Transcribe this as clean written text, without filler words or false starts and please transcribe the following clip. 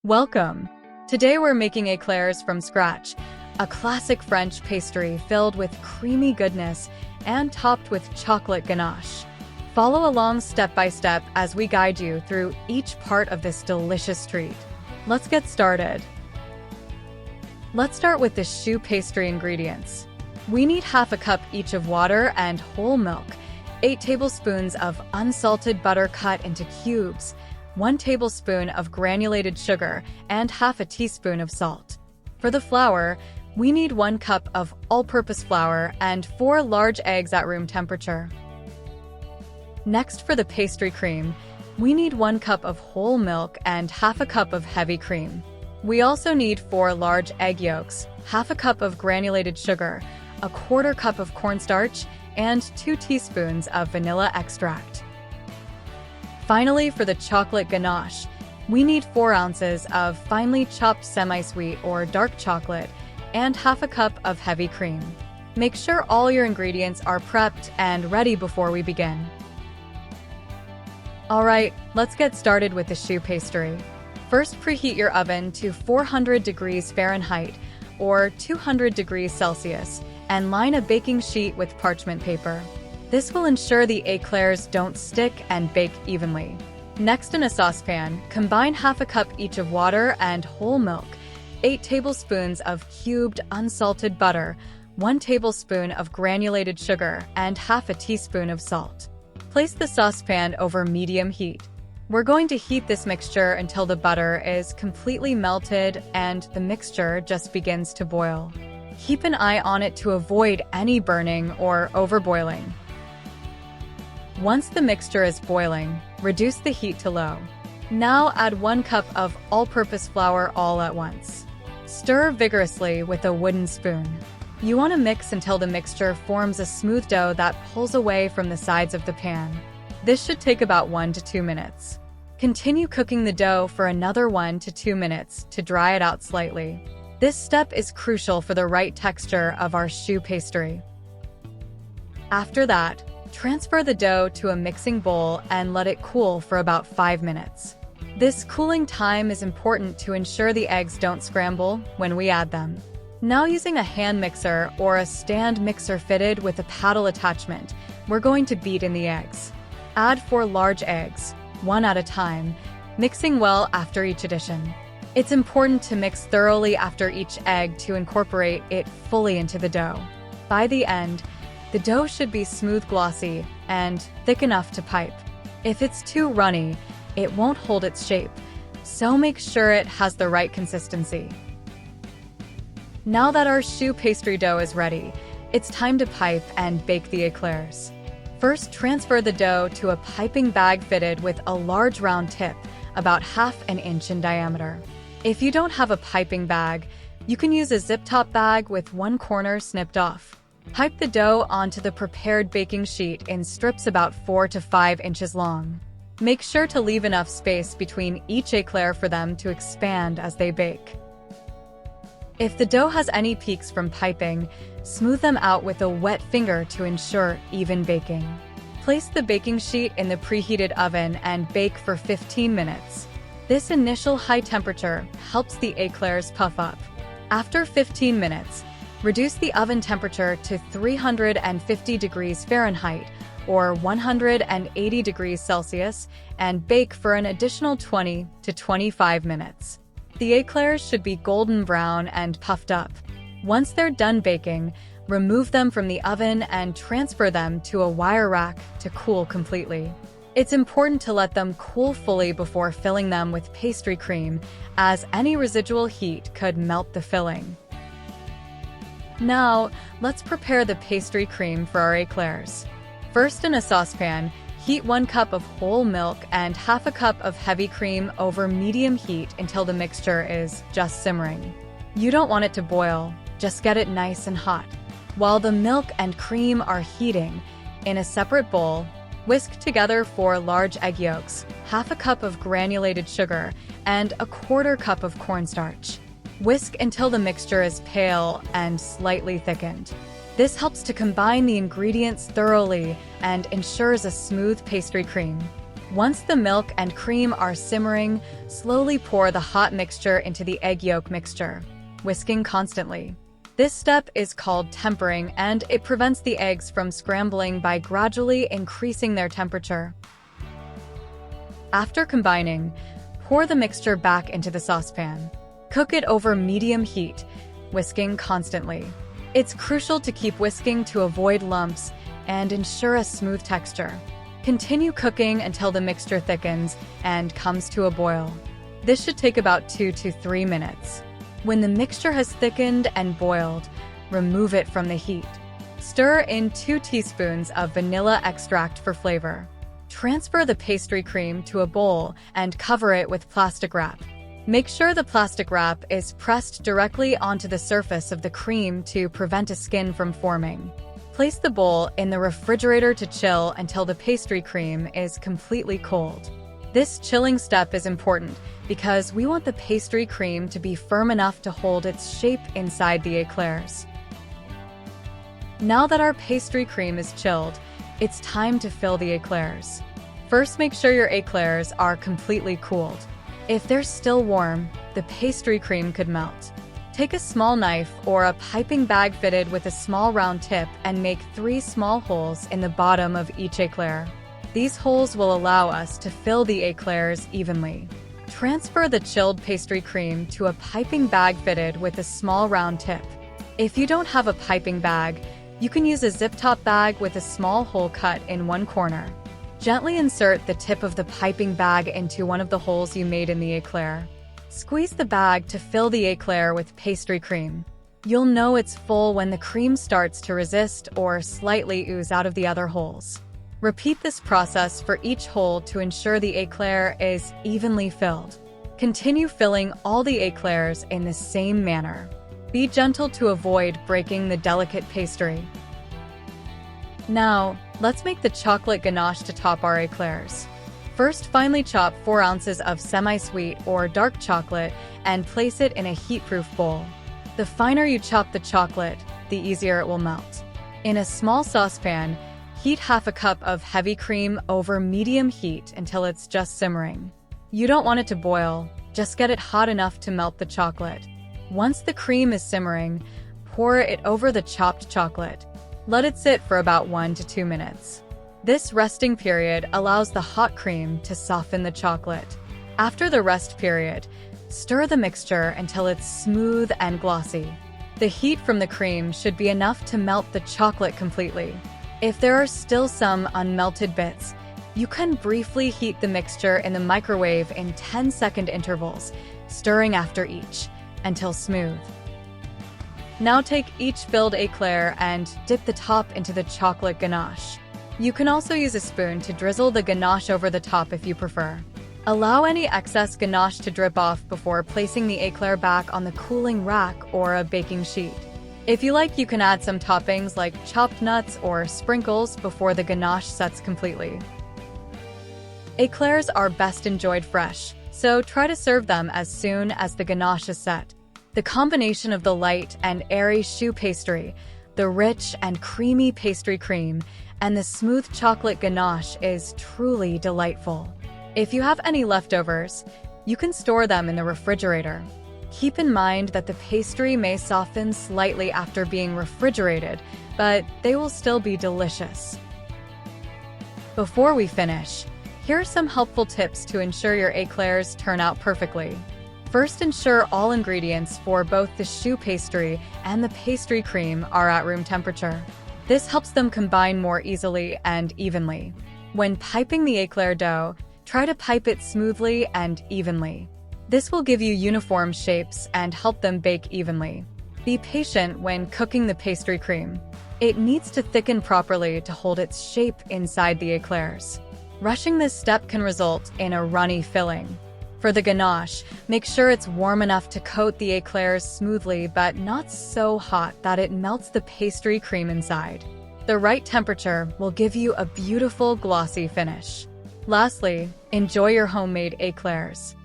Welcome! Today we're making Eclairs from scratch, a classic French pastry filled with creamy goodness and topped with chocolate ganache. Follow along step by step as we guide you through each part of this delicious treat. Let's get started. Let's start with the choux pastry ingredients. We need half a cup each of water and whole milk, 8 tablespoons of unsalted butter cut into cubes, 1 tablespoon of granulated sugar, and half a teaspoon of salt. For the flour, we need 1 cup of all-purpose flour and 4 large eggs at room temperature. Next, for the pastry cream, we need 1 cup of whole milk and half a cup of heavy cream. We also need 4 large egg yolks, half a cup of granulated sugar, a 1/4 cup of cornstarch, and 2 teaspoons of vanilla extract. Finally, for the chocolate ganache, we need 4 ounces of finely chopped semi-sweet or dark chocolate and half a cup of heavy cream. Make sure all your ingredients are prepped and ready before we begin. Alright, let's get started with the choux pastry. First, preheat your oven to 400 degrees Fahrenheit or 200 degrees Celsius and line a baking sheet with parchment paper. This will ensure the eclairs don't stick and bake evenly. Next, in a saucepan, combine half a cup each of water and whole milk, 8 tablespoons of cubed unsalted butter, 1 tablespoon of granulated sugar, and half a teaspoon of salt. Place the saucepan over medium heat. We're going to heat this mixture until the butter is completely melted and the mixture just begins to boil. Keep an eye on it to avoid any burning or overboiling. Once the mixture is boiling, reduce the heat to low. Now add 1 cup of all-purpose flour all at once. Stir vigorously with a wooden spoon. You want to mix until the mixture forms a smooth dough that pulls away from the sides of the pan. This should take about 1 to 2 minutes. Continue cooking the dough for another 1 to 2 minutes to dry it out slightly. This step is crucial for the right texture of our choux pastry. After that, transfer the dough to a mixing bowl and let it cool for about 5 minutes. This cooling time is important to ensure the eggs don't scramble when we add them. Now, using a hand mixer or a stand mixer fitted with a paddle attachment, we're going to beat in the eggs. Add 4 large eggs, 1 at a time, mixing well after each addition. It's important to mix thoroughly after each egg to incorporate it fully into the dough. By the end, the dough should be smooth, glossy, and thick enough to pipe. If it's too runny, it won't hold its shape, so make sure it has the right consistency. Now that our choux pastry dough is ready, it's time to pipe and bake the eclairs. First, transfer the dough to a piping bag fitted with a large round tip, about 1/2 inch in diameter. If you don't have a piping bag, you can use a zip-top bag with 1 corner snipped off. Pipe the dough onto the prepared baking sheet in strips about 4 to 5 inches long. Make sure to leave enough space between each eclair for them to expand as they bake. If the dough has any peaks from piping, smooth them out with a wet finger to ensure even baking. Place the baking sheet in the preheated oven and bake for 15 minutes. This initial high temperature helps the eclairs puff up. After 15 minutes, reduce the oven temperature to 350 degrees Fahrenheit or 180 degrees Celsius and bake for an additional 20 to 25 minutes. The eclairs should be golden brown and puffed up. Once they're done baking, remove them from the oven and transfer them to a wire rack to cool completely. It's important to let them cool fully before filling them with pastry cream, as any residual heat could melt the filling. Now, let's prepare the pastry cream for our eclairs. First, in a saucepan, heat 1 cup of whole milk and half a cup of heavy cream over medium heat until the mixture is just simmering. You don't want it to boil, just get it nice and hot. While the milk and cream are heating, in a separate bowl, whisk together 4 large egg yolks, half a cup of granulated sugar, and a 1/4 cup of cornstarch. Whisk until the mixture is pale and slightly thickened. This helps to combine the ingredients thoroughly and ensures a smooth pastry cream. Once the milk and cream are simmering, slowly pour the hot mixture into the egg yolk mixture, whisking constantly. This step is called tempering, and it prevents the eggs from scrambling by gradually increasing their temperature. After combining, pour the mixture back into the saucepan. Cook it over medium heat, whisking constantly. It's crucial to keep whisking to avoid lumps and ensure a smooth texture. Continue cooking until the mixture thickens and comes to a boil. This should take about 2 to 3 minutes. When the mixture has thickened and boiled, remove it from the heat. Stir in 2 teaspoons of vanilla extract for flavor. Transfer the pastry cream to a bowl and cover it with plastic wrap. Make sure the plastic wrap is pressed directly onto the surface of the cream to prevent a skin from forming. Place the bowl in the refrigerator to chill until the pastry cream is completely cold. This chilling step is important because we want the pastry cream to be firm enough to hold its shape inside the eclairs. Now that our pastry cream is chilled, it's time to fill the eclairs. First, make sure your eclairs are completely cooled. If they're still warm, the pastry cream could melt. Take a small knife or a piping bag fitted with a small round tip and make 3 small holes in the bottom of each eclair. These holes will allow us to fill the eclairs evenly. Transfer the chilled pastry cream to a piping bag fitted with a small round tip. If you don't have a piping bag, you can use a zip-top bag with a small hole cut in one corner. Gently insert the tip of the piping bag into one of the holes you made in the eclair. Squeeze the bag to fill the eclair with pastry cream. You'll know it's full when the cream starts to resist or slightly ooze out of the other holes. Repeat this process for each hole to ensure the eclair is evenly filled. Continue filling all the eclairs in the same manner. Be gentle to avoid breaking the delicate pastry. Now, let's make the chocolate ganache to top our eclairs. First, finely chop 4 ounces of semi-sweet or dark chocolate and place it in a heat-proof bowl. The finer you chop the chocolate, the easier it will melt. In a small saucepan, heat half a cup of heavy cream over medium heat until it's just simmering. You don't want it to boil, just get it hot enough to melt the chocolate. Once the cream is simmering, pour it over the chopped chocolate. Let it sit for about 1 to 2 minutes. This resting period allows the hot cream to soften the chocolate. After the rest period, stir the mixture until it's smooth and glossy. The heat from the cream should be enough to melt the chocolate completely. If there are still some unmelted bits, you can briefly heat the mixture in the microwave in 10-second intervals, stirring after each, until smooth. Now take each filled eclair and dip the top into the chocolate ganache. You can also use a spoon to drizzle the ganache over the top if you prefer. Allow any excess ganache to drip off before placing the eclair back on the cooling rack or a baking sheet. If you like, you can add some toppings like chopped nuts or sprinkles before the ganache sets completely. Eclairs are best enjoyed fresh, so try to serve them as soon as the ganache is set. The combination of the light and airy choux pastry, the rich and creamy pastry cream, and the smooth chocolate ganache is truly delightful. If you have any leftovers, you can store them in the refrigerator. Keep in mind that the pastry may soften slightly after being refrigerated, but they will still be delicious. Before we finish, here are some helpful tips to ensure your eclairs turn out perfectly. First, ensure all ingredients for both the choux pastry and the pastry cream are at room temperature. This helps them combine more easily and evenly. When piping the eclair dough, try to pipe it smoothly and evenly. This will give you uniform shapes and help them bake evenly. Be patient when cooking the pastry cream. It needs to thicken properly to hold its shape inside the eclairs. Rushing this step can result in a runny filling. For the ganache, make sure it's warm enough to coat the eclairs smoothly but not so hot that it melts the pastry cream inside. The right temperature will give you a beautiful glossy finish. Lastly, enjoy your homemade eclairs.